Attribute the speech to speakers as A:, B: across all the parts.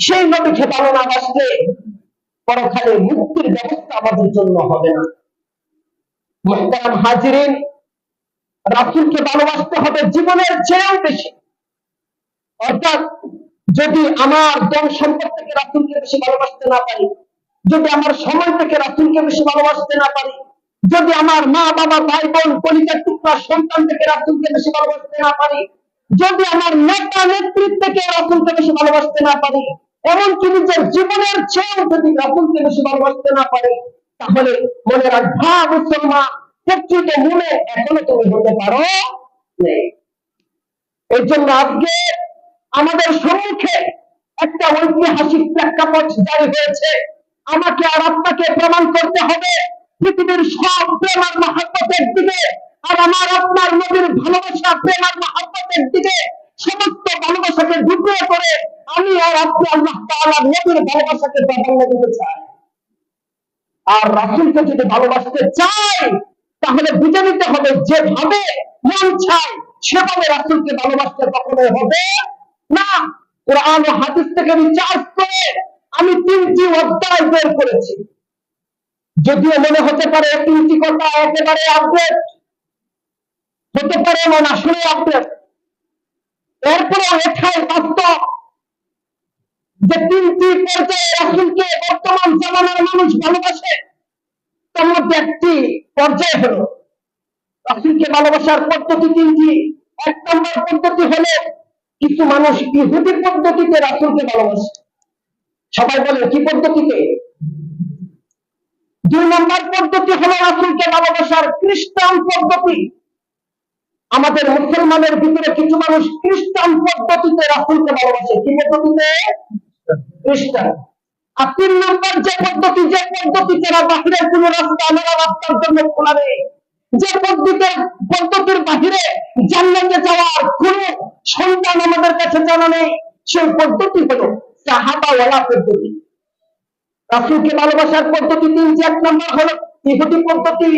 A: সেই নবীকে ভালো না বাসলে পরকালে মুক্তির ব্যবস্থা আমাদের জন্য হবে না। মুহতারাম হাজিরিন, রাসূলকে ভালোবাসতে হবে জীবনের চেয়েও বেশি। অর্থাৎ যদি আমার ধন সম্পদ থেকে রাসূলকে বেশি ভালোবাসতে না পারি, যদি আমার সময় থেকে রাসূলকে বেশি ভালোবাসতে না পারি, যদি আমার মা বাবা ভাই বোন কলিজার টুকরা সন্তান থেকে রাসূলকে বেশি ভালোবাসতে না পারি, যদি আমার নেতা নেতৃত্ব থেকে রাসূলকে বেশি ভালোবাসতে না পারি, এমনকি নিজের জীবনের চেয়েও যদি রাসূলকে বেশি ভালোবাসতে না পারি, তাহলে মনে রাখবা মুসলমান, প্রকৃত মনে এখনো তুমি হতে পারো নেই। এই জন্য আজকে আমাদের সম্মুখে একটা ঐতিহাসিক প্রেক্ষাপট জারি হয়েছে। আমাকে আর আপনাকে প্রমাণ করতে হবে পৃথিবীর সব প্রেম আর মহব্বতের দিকে, আর আমার আপনার নবীর ভালোবাসা প্রেম আর মহব্বতের দিকে, সমস্ত ভালোবাসাকে ঢুকিয়ে করে আমি আর আপনি আল্লাহ তাআলার নবীর ভালোবাসাকে প্রাধান্য দিতে চাই। আর রাসূলকে যদি ভালোবাসতে চাই, তাহলে বুঝে নিতে হবে যেভাবে মন চায় সেভাবে রাসূলকে ভালোবাসতে কখনোই হবে না। কোরআন ও হাদিস থেকে রিচার্জ করে আমি 3টি অধ্যায় বের করেছি। যদিও মনে হতে পারে 3টি কথা একেবারে আপডেট হতে পারে, এমন আসলে আপডেট। এরপরেও এটাই বাস্তব যে 3টি পর্যায়ে রাসূলকে বর্তমান জামানার মানুষ ভালোবাসে। তার মধ্যে একটি পর্যায় হলো রাসূলকে ভালোবাসার পদ্ধতি 3টি। 1 নম্বর পদ্ধতি হলো কিছু মানুষ ইহুদি পদ্ধতিতে রাসূলকে ভালোবাসে। সবাই বলে কি পদ্ধতিতে? 2 নম্বর পদ্ধতি হলো রাসূলকে ভালোবাসার খ্রিস্টান পদ্ধতি। আমাদের মুসলমানের ভিতরে কিছু মানুষ খ্রিস্টান পদ্ধতিতে রাসূলকে ভালোবাসে। কি পদ্ধতিতে? খ্রিস্টান। আর 3 নম্বর যে পদ্ধতি ছাড়া বাহিরের কোন রাস্তা আমরা রাস্তার জন্য খোলা নেই, যে পদ্ধতির বাহিরে জান্নাতে যাওয়ার কোন সন্ধান আমাদের কাছে জানা নেই, সেই পদ্ধতি হলো সাহাবাওয়ালা পদ্ধতি। রাসূলকে ভালোবাসার পদ্ধতি 3। 1 নম্বর হলো ইহুদি পদ্ধতি,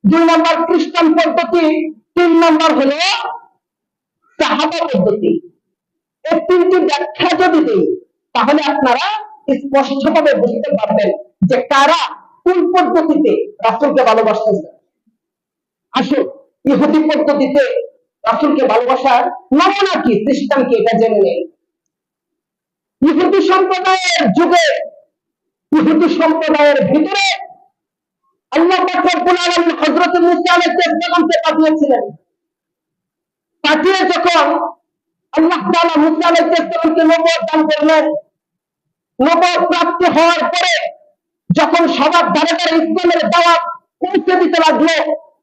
A: 2 নম্বর খ্রিস্টান পদ্ধতি, 3 নম্বর হলো সাহাবা পদ্ধতি। এই 3টি ব্যাখ্যা যদি দিই, তাহলে আপনারা স্পষ্টভাবে বুঝতে পারবেন যে কারা কোন পদ্ধতিতে রাসূলকে ভালোবাসতেছে। আসুন ইহুদি পদ্ধতিতে রাসূলকে ভালোবাসার নমুনা কি, খ্রিস্টানকে এটা জেনে নেই। ইহুদি সম্প্রদায়ের যুগে, ইহুদি সম্প্রদায়ের ভিতরে আল্লাহ পাক রব্বুল আলামিন হযরত মুসা আলাইহিস সালামকে পাঠিয়েছিলেন। পাঠিয়ে যখন আল্লাহ তাআলা মুসা আলাইহিস সালামকে নবুয়ত দান করলেন, নবুয়ত প্রাপ্ত হওয়ার পরে যখন সবার ধারে ধারে ইসলামের দাওয়াত পৌঁছে দিতে লাগলো,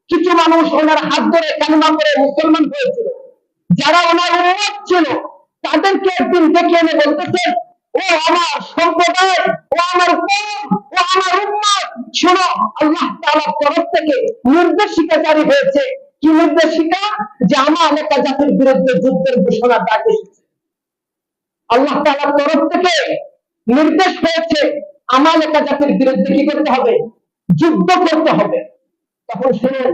A: কিছু মানুষ ওনার হাত ধরে কালিমা পড়ে মুসলমান হয়েছিল। যারা ওনার উম্মত ছিল তাদেরকে একদিন ডেকে এনে বলতেছেন, ও আমার সম্প্রদায়, ও আমার কওম, ও আমার উম্মত, শোনো, আল্লাহ তাআলার তরফ থেকে নির্দেশিকা জারি হয়েছে। কি নির্দেশিকা? যে আমালেকা জাতির বিরুদ্ধে যুদ্ধের ঘোষণা ডাক এসেছে। আল্লাহ তাআলার তরফ থেকে নির্দেশ হয়েছে আমালেকা জাতির বিরুদ্ধে কি করতে হবে? যুদ্ধ করতে হবে। তখন শুনুন,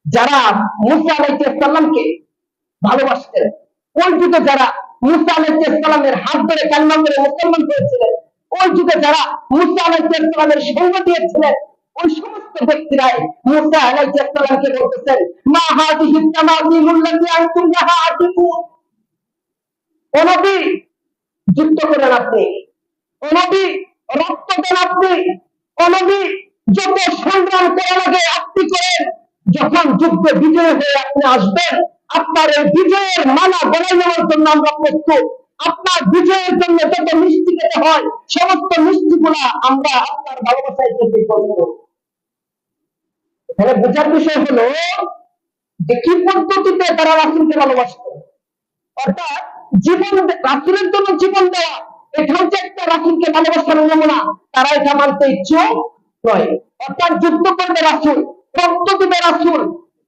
A: যারা মুসা আলাইহিস সালামকে ভালোবাসতেন, ওই যুগে যারা মুসা আলাইহিস সালামের হাত ধরে কালিমা পড়ে মুসলমান হয়েছিলেন, ওই যুগে যারা মুসা আলাইহিস সালামের সঙ্গ দিয়েছিলেন, ওই সমস্ত ব্যক্তিরাই মুসা আলাইহিস সালামকে বলতেছেন, মা হাযিহিত তামাযিলুল্লাতী আনতুম লাহা আকিফুন। ও নবী, যুদ্ধ করেন আপনি, ও নবী, রক্ত দেন আপনি, ও নবী, যত সংগ্রাম করা লাগে আপনি করেন। যখন যুদ্ধে বিজয় হয়ে আপনি আসবেন, আপনার এই বিজয়ের মালা গলায় নেওয়ার জন্য আমরা প্রস্তুত। আপনার বিজয়ের জন্য যত মিষ্টি খেতে হয়, সমস্ত মিষ্টিগুলা আমরা আপনার ভালোবাসায় খেতে প্রস্তুত। এখানে বোঝার বিষয় হলো যে কি পদ্ধতিতে তারা রাসূলকে ভালোবাসত। অর্থাৎ জীবন, রাসূলের জন্য জীবন দেওয়া, এটা হচ্ছে একটা রাসূলকে ভালোবাসার নমুনা। তারা এটা মানতে ইচ্ছুক নয়। অর্থাৎ যুদ্ধ করবে রাসূল, রক্ত দিবে রাসূল,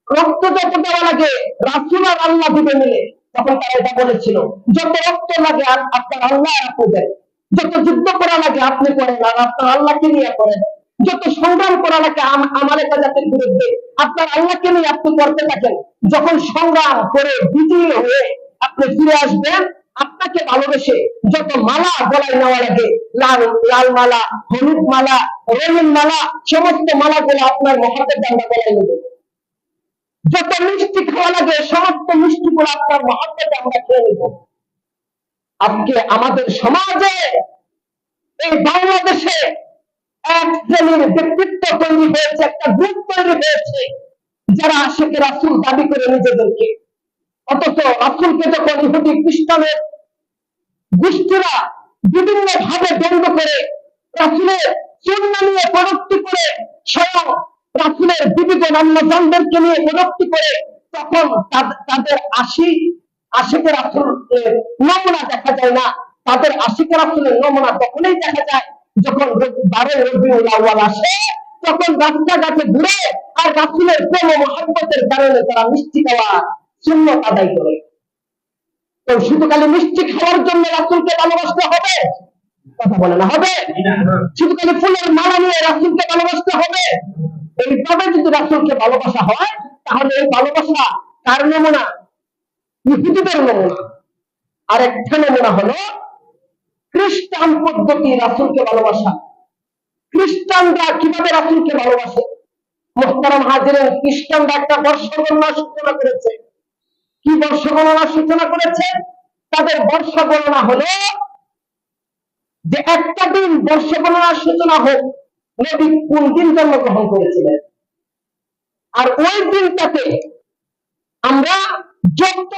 A: রক্ত যত দেওয়া লাগে রাসূল আর আল্লাহ দিবে মিলে। তখন তারা এটা বলেছিল, যত রক্ত লাগে আর আপনার আল্লাহ আপনি দেন, যত যুদ্ধ করা লাগে আপনি করেন আর আপনার আল্লাহকে নিয়ে করেন, যত সংগ্রাম করা লাগে আমালেকা জাতির বিরুদ্ধে আপনার আল্লাহকে নিয়ে আপনি করতে থাকেন। যখন সংগ্রাম করে বিজয়ী হয়ে আপনি ফিরে আসবেন, আপনাকে ভালোবেসে যত মালা গলায় নেওয়া লাগে, লাল লাল মালা, হলুদ মালা, রঙিন মালা, সমস্ত মালাগুলো আপনার মহব্বতে আমরা গলায় নেব। যত মিষ্টি খাওয়া লাগে সমস্ত মিষ্টিগুলো আপনার মহব্বতে আমরা খেয়ে নেব। আজকে আমাদের সমাজে, এই বাংলাদেশে এক শ্রেণীর ব্যক্তিত্ব তৈরি হয়েছে, একটা গ্রুপ তৈরি হয়েছে, যারা আশিকে রাসূল দাবি করে নিজেদেরকে। অথচ রাসূলকে যখন ইহুদি খ্রিস্টানের গোষ্ঠীরা বিভিন্ন ভাবে দ্বন্দ্ব করে, রাসূলের সুন্নাহ নিয়ে কটূক্তি করে, স্বয়ং রাসূলের বিবিগণ অন্যজনদেরকে নিয়ে কটূক্তি করে, তখন তাদের আশিকে রাসূলের নমুনা দেখা যায় না। তাদের আশিকে রাসূলের নমুনা তখনই দেখা যায় যখন 12 রবিউল আউয়াল আসে, তখন রাস্তাঘাটে ঘুরে আর রাসূলের প্রেম ও মহব্বতের কারণে তারা মিষ্টি খাওয়া সুন্নাত আদায় করে। তো শুধু খালি মিষ্টি খাওয়ার জন্য রাসূলকে ভালোবাসতে হবে? কথা বলে না, হবে? শুধু খালি ফুলের মালা নিয়ে রাসূলকে ভালোবাসতে হবে? এইভাবে যদি রাসূলকে ভালোবাসা হয়, তাহলে এই ভালোবাসা কার নমুনা? ইহুদিদের নমুনা। আর একটা নমুনা হলো খ্রিস্টান পদ্ধতি রাসূলকে ভালোবাসা। খ্রিস্টানরা কিভাবে রাসূলকে ভালোবাসে? মুহতারাম হাজিরিন, খ্রিস্টানরা একটা বর্ষগণনার সূচনা করেছে। কি বর্ষগণনার সূচনা করেছে? তাদের বর্ষগণনা হলো যে একটা দিন বর্ষগণনার সূচনা হোক, নবী কোন দিন জন্মগ্রহণ করেছিলেন, আর ওই দিনটাতে আমরা যত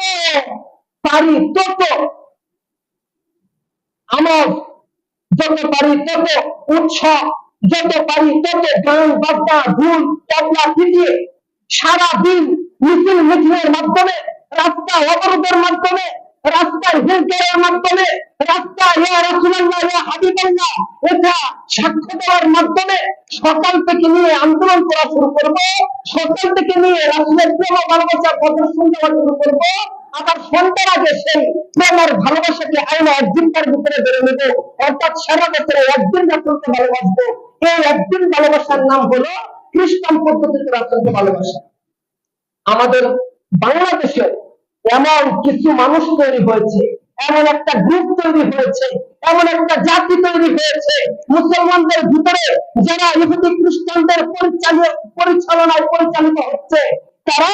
A: পারি তত আমল, যত পারি তত উৎসব, যত পারি তত গান বাজনা ঢোল তবলা পিটিয়ে সারা দিন মিছিল মিছিলের মাধ্যমে, রাস্তা অবরোধের মাধ্যমে, রাস্তায় হুলকারের মাধ্যমে, রাস্তায় ইয়া রাসূলুল্লাহ ইয়া হাবিবাল্লাহ এটা সাক্ষ্য দেওয়ার মাধ্যমে সকাল থেকে নিয়ে আন্দোলন করা শুরু করব। সকাল থেকে নিয়ে রাসূলের প্রেম ভালোবাসা প্রদর্শন দেওয়া শুরু করব। আবার সন্ধ্যার আগে সেই প্রেমের ভালোবাসাকে আইনা একদিনকার ভিতরে বেড়ে নেব, অর্থাৎ সারা বছরে একদিন রাসূলকে ভালোবাসবো। এই একদিন ভালোবাসার নাম হলো খ্রিস্টান পদ্ধতিতে রাসূলকে ভালোবাসা। আমাদের বাংলাদেশে এমন কিছু মানুষ তৈরি হয়েছে, এমন একটা গ্রুপ তৈরি হয়েছে, এমন একটা জাতি তৈরি হয়েছে মুসলমানদের ভিতরে, যারা ইহুদি খ্রিস্টানদের পরিচালনায় পরিচালিত হচ্ছে। তারা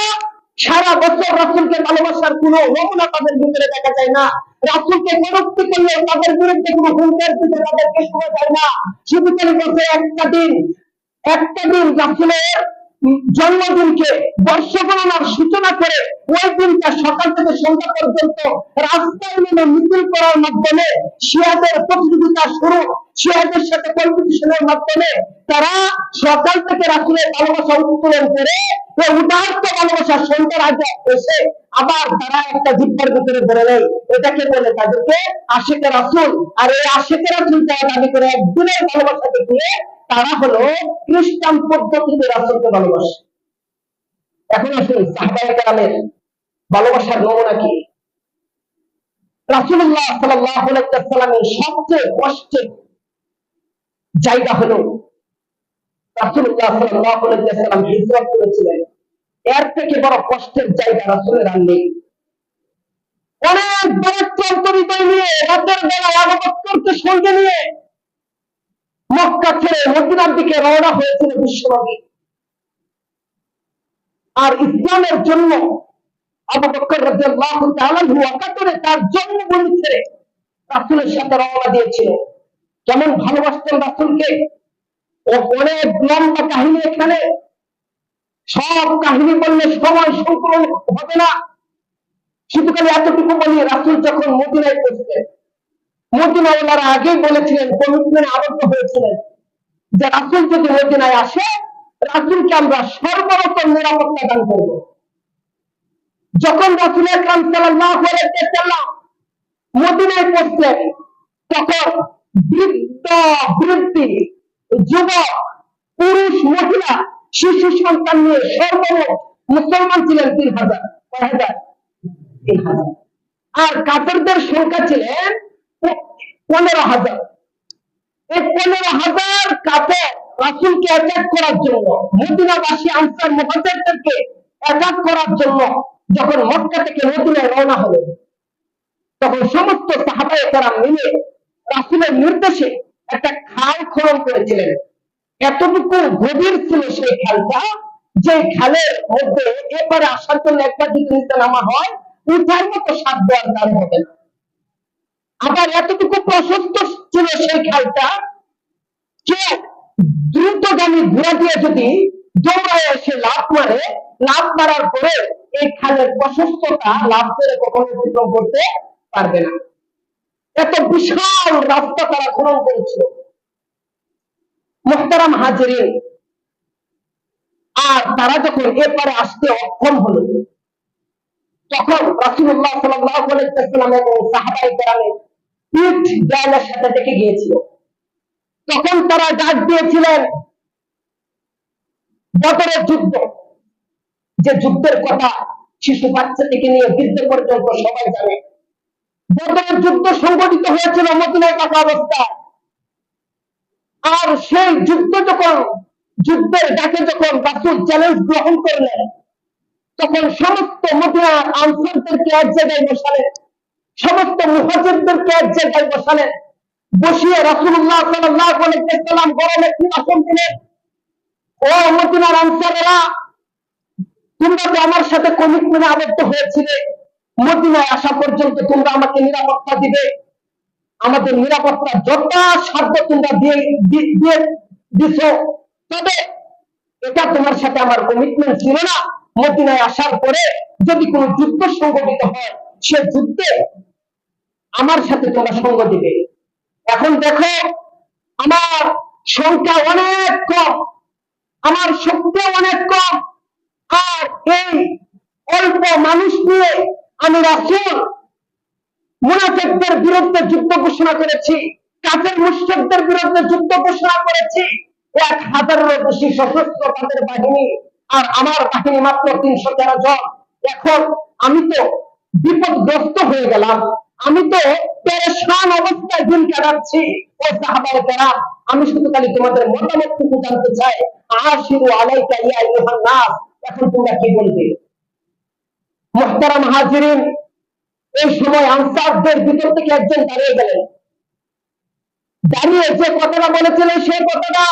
A: সারা বছর রাসূলকে ভালোবাসার কোন নমুনা তাদের ভিতরে দেখা যায় না। রাসূলকে কটূক্তি করলে তাদের বিরুদ্ধে কোনো হুঙ্কার দিতে তাদেরকে শোনা যায় না। শুধু করে বছরে একটা দিন রাসূলের জন্মদিনকে বর্ষগণনার সূচনা করে ওই দিনটা সকাল থেকে সন্ধ্যা পর্যন্ত রাস্তায় নেমে মিছিল করার মাধ্যমে শিয়াদের প্রতিযোগিতা শুরু, শিয়াদের সাথে কম্পিটিশনের মাধ্যমে তারা সকাল থেকে রাসূলের ভালোবাসা উত্তোলন করে ওই উদাত্ত ভালোবাসা সন্ধ্যার আগে এসে আবার তারা একটা জিব্বার ভিতরে ধরে নেয়। এটাকে বলে তাদেরকে আশিকে রাসূল। আর এই আশিকে রাসূল যারা দাবি করে একদিনের ভালোবাসা দেখিয়ে, তারা হলো খ্রিস্টান পদ্ধতিতে রাসূলকে ভালোবাসে। এখন আসুন সাহাবায়ে কেরামের ভালোবাসার নমুনা কি? রাসূলুল্লাহ সাল্লাল্লাহু আলাইহি ওয়াসাল্লামের সবচেয়ে কষ্টের জায়গা হলো রাসূলুল্লাহ সাল্লাল্লাহু আলাইহি ওয়াসাল্লাম হিজরত করেছিলেন। এর থেকে বড় কষ্টের জায়গা রাসূলের আর নেই। অনেক বড় হৃদয় নিয়ে রাতের বেলায় আবু বকরকে সঙ্গে নিয়ে মক্কা ছেড়ে মদিনার দিকে রওনা হয়েছিল বিশ্বনবী। আর ইসলামের জন্য আবু বকর রাদিয়াল্লাহু তাআলা আনহু একাত্তরে তার জন্মভূমি ছেড়ে রাসূলের সাথে রওনা দিয়েছিল। কেমন ভালোবাসতেন রাসূলকে! ও অনেক লম্বা কাহিনী, এখানে সব কাহিনী বললে সময় সংকলন হবে না। শুধু খালি এতটুকু বলি, রাসূল যখন মদিনায় পৌঁছলেন, মদিনাওয়ালারা আগেই বলেছিলেন, কমিটমেন্ট আবদ্ধ হয়েছিলেন যে রাসূল যদি মদিনায় আসে, রাসূলকে আমরা সর্বরকম নিরাপত্তা দান করব। যখন রাসূল আকরাম সাল্লাল্লাহু আলাইহি ওয়াসাল্লাম মদিনায় পৌঁছলেন, তখন বৃদ্ধ বৃদ্ধি, যুবক, পুরুষ, মহিলা, শিশু সন্তান নিয়ে সর্বমোট মুসলমান ছিলেন 3000। কয় হাজার? 3000। আর কাফেরদের সংখ্যা ছিলেন 15,000। এই 15,000 কাফের রাসূলকে অ্যাটাক করার জন্য, মদিনাবাসী আনসার মুহাজিরদেরকে অ্যাটাক করার জন্য যখন মক্কা থেকে মদিনায় রওনা হলেন, তখন সমস্ত সাহাবায়ে কেরাম মিলে রাসূলের নির্দেশে একটা খাল খনন করেছিলেন। এতটুকু গভীর ছিল সেই খালটা, যে খালের মধ্যে এপারে আসার জন্য একবার যদি নিচে নামা হয় উঠার মতো সাধ্য আর তার হবে না। আবার এতটুকু প্রশস্ত ছিল সেই খালটা, যে দ্রুতগামী ঘোড়া দিয়ে যদি দৌড়ায় এসে লাফ মারে, লাফ মারার পরে এই খালের প্রশস্ততা লাফ করে কখনো অতিক্রম করতে পারবে না। এত বিশাল রাস্তা তারা খনন করেছিল। মুহতারাম হাজিরিন, আর তারা যখন এপারে আসতে অক্ষম হলো, তখন রাসূলুল্লাহ সাল্লাল্লাহু আলাইহি ওয়াসাল্লাম এবং সাহাবায়ে কেরামের পিঠ দেয়ালের সাথে লেগে গিয়েছিল। তখন তারা ডাক দিয়েছিলেন বদরের যুদ্ধ, যে যুদ্ধের কথা শিশু বাচ্চা থেকে নিয়ে বৃদ্ধ পর্যন্ত সবাই জানে। বদরের যুদ্ধ সংগঠিত হয়েছিল মদিনায় থাকা অবস্থায়। আর সেই যুদ্ধের ডাকে যখন রাসূল চ্যালেঞ্জ গ্রহণ করলেন, তখন সমস্ত মদিনার আনসারদেরকে এক জায়গায় বসালেন, সমস্ত মুহাজিরদেরকে এক জায়গায় বসালেন, বসিয়ে রাসূলুল্লাহ সাল্লাল্লাহু আলাইহি ওয়াসাল্লাম গরমে একটি ভাষণ দিলেন। ও মদিনার আনসারেরা, তোমরা তো আমার সাথে কমিটমেন্টে আবদ্ধ হয়েছিলে, মদিনায় আসা পর্যন্ত তোমরা আমাকে নিরাপত্তা দিবে। আমাদের নিরাপত্তা যথাসাধ্য তোমরা দিছো, তবে এটা তোমার সাথে আমার কমিটমেন্ট ছিল না। মদিনায় আসার পরে যদি কোনো যুদ্ধ সংঘটিত হয়, সে যুদ্ধে আমার সাথে তোমরা সঙ্গ দিবে। এখন দেখো, আমার সংখ্যা অনেক কম, আমার শক্তি অনেক কম, আর এই অল্প মানুষ নিয়ে আমি রাসূল মুনাফিকদের বিরুদ্ধে যুদ্ধ ঘোষণা করেছি, কাফের মুশরিকদের বিরুদ্ধে যুদ্ধ ঘোষণা করেছি। 1000-এরও বেশি সশস্ত্র তাদের বাহিনী, আর আমার বাহিনী মাত্র 313 জন। এখন আমি তো বিপদগ্রস্ত হয়ে গেলাম, আমি তো পেরেশান অবস্থায় দিন কাটাচ্ছি। ও সাহাবায়ে কেরাম, আমি শুধু খালি তোমাদের মতামতটুকু জানতে চাই। আশিরু আলাইকা ইয়া আইয়ুহান নাস, এখন তোমরা কি বলবে? মুহতারাম হাজিরিন, এই সময় আনসারদের ভিতর থেকে একজন দাঁড়িয়ে গেলেন। দাঁড়িয়ে যে কথাটা বলেছিলেন, সেই কথাটা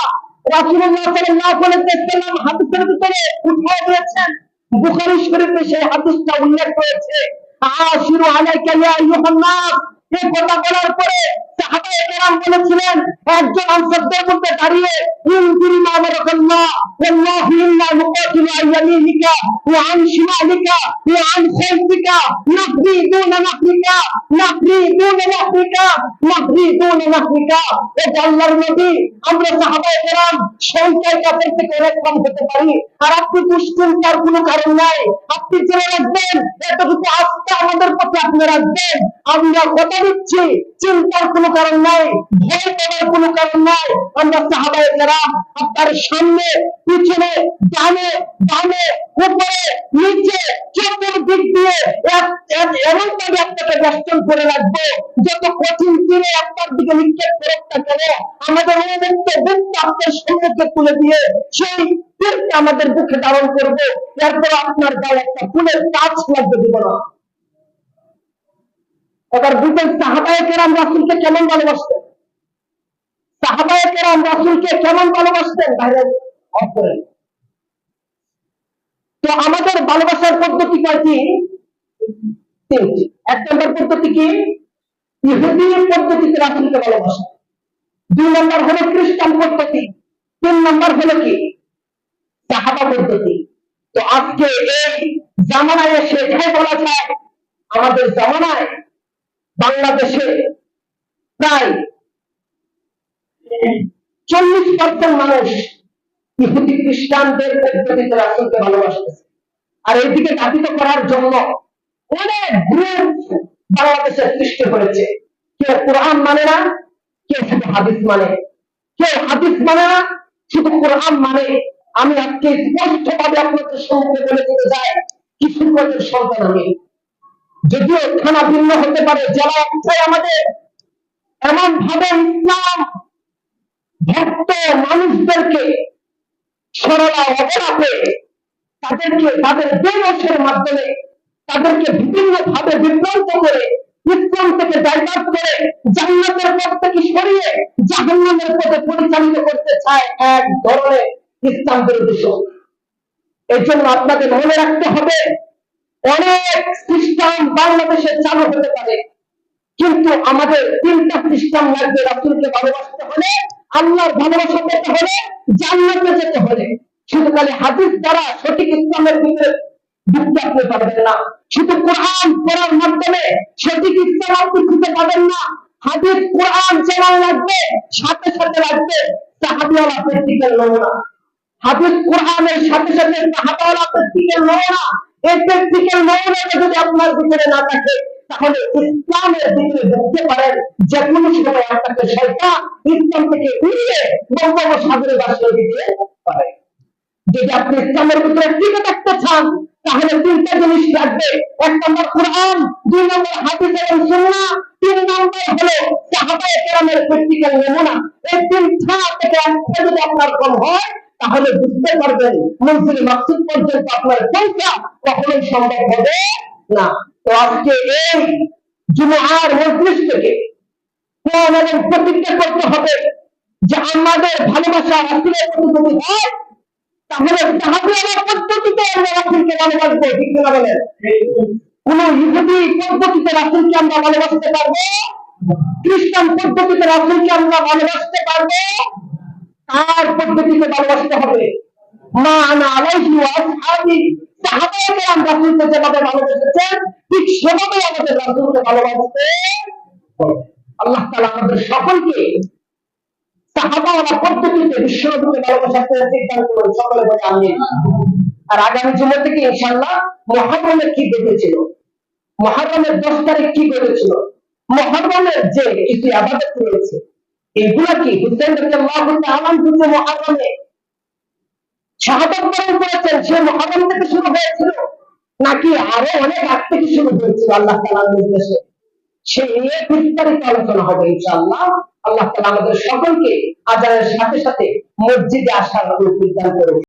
A: রাসূলুল্লাহ সাল্লাল্লাহু আলাইহি ওয়াসাল্লাম হাদিসের ভিতরে উঠিয়ে দিয়েছেন। বুখারী শরীফে সেই হাদিসটা উল্লেখ করেছে। আশিরু আলাইকা ইয়া আইয়ুহান নাস, এই কথা বলার পরে সাহাবায়ে কেরাম বলেছিলেন, একজন আনসারদের মধ্যে দাঁড়িয়ে, ইনজিল মা বারাকাল্লাহ ওয়াল্লাহি ইন্না নুকাতিলু আইয়ামিনিকা ওয়া আন শিমালিকা ওয়া আন খালফিকা নাহরিদুনা নাহরিকা নাহরিদুনা নাহরিকা নাহরিদুনা নাহরিকা। ও আল্লাহর নবী, আমরা সাহাবায়ে কেরাম সংখ্যায় কাফের থেকে অনেক কম হতে পারি, আর আপনি দুশ্চিন্তার কোনো কারণ নাই। আপনি জেনে রাখবেন, এতটুকু আস্থা আমাদের প্রতি আপনি রাখবেন। আমরা কথা দিচ্ছি, চিন্তার কোনো কারণ নাই, ভয় পাওয়ার কোনো কারণ নাই। আমরা সাহাবায়ে কেরাম আপনার সামনে, পিছনে, ডানে বামে, উপরে নিচে, চতুর্দিক দিয়ে এমন ভাবে আপনাকে বেষ্টন করে রাখবো, যত কঠিন তীরে আপনার দিকে নিক্ষেপ করুক না কেন, আমাদের উন্মুক্ত বুক আপনার সম্মুখে তুলে দিয়ে সেই তীরকে আমাদের বুকে ধারণ করবো। এরপর আপনার গায়ে একটা ফুলের কাজ লাগবে দিব না। এবার বুঝেন সাহাবায়ে কেরাম রাসূলকে কেমন ভালোবাসতেন, সাহাবায়ে কেরাম রাসূলকে কেমন ভালোবাসতেন, বাইরে অফ করেন। তো আমাদের ভালোবাসার পদ্ধতি কয়টি? 3টি। 1 নম্বর পদ্ধতি কি? ইহুদি পদ্ধতিতে রাসূলকে ভালোবাসা। 2 নম্বর হলো খ্রিস্টান পদ্ধতি। 3 নম্বর হলো কি? সাহাবা পদ্ধতি। তো আজকে এই জামানায় এসে এটাই বলা যায়, আমাদের জামানায় বাংলাদেশে প্রায় 40% মানুষ ইহুদি খ্রিস্টানদের পদ্ধতিতে রাসূলকে ভালোবাসতেছে। আর এইদিকে ঘাতিত করার জন্য অনেক গ্রুপ বাংলাদেশে সৃষ্টি হয়েছে। কেউ কোরআন মানে না, কেউ শুধু হাদিস মানে, কেউ হাদিস মানে না, শুধু কোরআন মানে। আমি আজকে স্পষ্টভাবে আপনাদের সম্মুখে বলে দিতে চাই, কিশোরগঞ্জের সন্তান আমি। যদিও থানা ভিন্ন হতে পারে, জেলা একটাই আমাদের। এমন ভাবে ইসলাম ভক্ত মানুষদেরকে সরলা অবলাপে তাদেরকে তাদের বেরসের মাধ্যমে তাদেরকে বিভিন্ন ভাবে বিভ্রান্ত করে ইসলাম থেকে ডাইভার্ট করে জান্নাতের পথ থেকে সরিয়ে জাহান্নামের পথে পরিচালিত করতে চায় এক ধরনের ইসলাম বিরোধী শক্তি। এই জন্য আপনাদের মনে রাখতে হবে, অনেক সিস্টেম বাংলাদেশে চালু হতে পারে, কিন্তু আমাদের তিনটা সিস্টেম লাগবে। রাসূলকে ভালোবাসতে হলে, আল্লাহর ভালোবাসা পেতে হলে, জান্নাতে যেতে হলে। শুধু খালি হাদিস দ্বারা সঠিক ইসলামের ভিতরে ঢুকতে আপনি পারবেন না। শুধু কোরআন পড়ার মাধ্যমে সঠিক ইসলাম আপনি খুঁজে পাবেন না। হাদিস কোরআন যেমন লাগবে, সাথে সাথে লাগবে সাহাবীওয়ালা প্র্যাকটিক্যাল নমুনা। হাদিস কোরআনের সাথে সাথে সাহাবাওয়ালা প্র্যাকটিক্যাল নমুনা। এই প্র্যাকটিক্যাল নমুনাটা যদি আপনার ভিতরে না থাকে, তাহলে ইসলামের ভিতরে ঢুকতে পারেন যে কোনো সময় আপনাকে শয়তান ইসলাম থেকে উড়িয়ে বঙ্গোপসাগরে ভাসিয়ে দিতে পারে। যদি আপনি ইসলামের ভিতরে টিকে থাকতে চান, তাহলে তিনটা জিনিস লাগবে। এক নম্বর কোরআন, দুই নম্বর হাদিস এবং সুন্নাহ, তিন নম্বর হলো সাহাবায়ে কেরামের প্র্যাকটিক্যাল নমুনা। এই তিনটা থেকে একটা যদি আপনার কম হয়, তাহলে বুঝতে পারবেন মনসুরি মাকসুদ পর্যন্ত আপনার পৌঁছা কখনোই সম্ভব হবে না। তো আজকে এই জুমআর মজলিস থেকে কোন এবং প্রতিজ্ঞা করতে হবে যে আমাদের ভালোবাসা রাসূলের প্রতি যদি হয়, তাহলে সাহাবীদের পদ্ধতিতে আমরা রাসূলকে ভালোবাসবো। ঠিক না বলেন? কোন ইহুদি পদ্ধতিতে রাসূলকে আমরা ভালোবাসতে পারবো? খ্রিস্টান পদ্ধতিতে রাসূলকে আমরা ভালোবাসতে পারবো? তার পদ্ধতিতে ভালোবাসতে হবে। মা আনা আলাইহি ওয়া আসহাবি, সাহাবায়ে কেরাম রাসূলকে যেভাবে ভালোবেসেছেন, ঠিক সেভাবে আমাদের রাসূলকে ভালোবাসতে হবে। আল্লাহ তাআলা আমাদের সকলকে সাহাবাওয়ালা পদ্ধতিতে বিশ্বনবীকে ভালোবাসার তৌফিক দান করুন। সকলে বলে আমিন। আর আগামী জুমা থেকে ইনশাআল্লাহ মুহররমের কি ঘটেছিল, মুহররমের 10 তারিখ কি ঘটেছিল, মুহররমের যে কিছু ইবাদত রয়েছে, এগুলা কি হুসাইন রাদিয়াল্লাহু তাআলা যে মুহররমে শাহাদাত বরণ করেছেন, সে মুহররম থেকে শুরু হয়েছিল নাকি আরো অনেক আগ থেকে শুরু হয়েছিল আল্লাহ তাআলার নির্দেশে, সে নিয়ে বিস্তারিত আলোচনা হবে ইনশাআল্লাহ। আল্লাহ তাআলা আমাদের সকলকে আজানের সাথে সাথে মসজিদে আসার তৌফিক দান করুন।